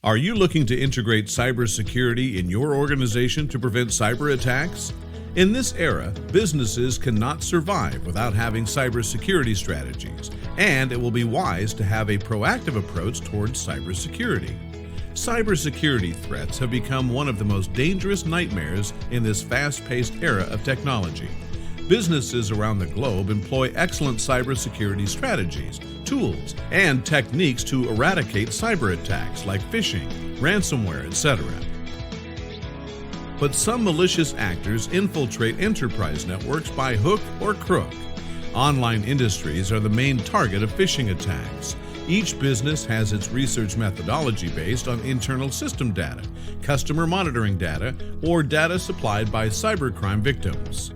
Are you looking to integrate cybersecurity in your organization to prevent cyber attacks? In this era, businesses cannot survive without having cybersecurity strategies, and it will be wise to have a proactive approach towards cybersecurity. Cybersecurity threats have become one of the most dangerous nightmares in this fast-paced era of technology. Businesses around the globe employ excellent cybersecurity strategies, tools, and techniques to eradicate cyber attacks like phishing, ransomware, etc. But some malicious actors infiltrate enterprise networks by hook or crook. Online industries are the main target of phishing attacks. Each business has its research methodology based on internal system data, customer monitoring data, or data supplied by cybercrime victims.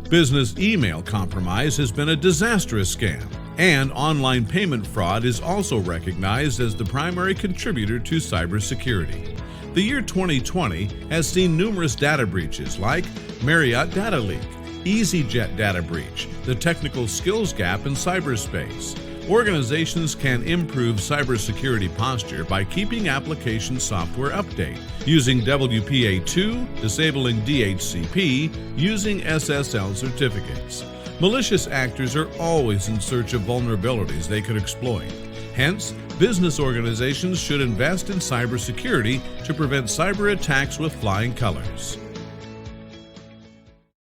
Business email compromise has been a disastrous scam, and online payment fraud is also recognized as the primary contributor to cybersecurity. The year 2020 has seen numerous data breaches like Marriott data leak, EasyJet data breach, the technical skills gap in cyberspace. Organizations can improve cybersecurity posture by keeping application software update, using WPA2, disabling DHCP, using SSL certificates. Malicious actors are always in search of vulnerabilities they could exploit. Hence, business organizations should invest in cybersecurity to prevent cyber attacks with flying colors.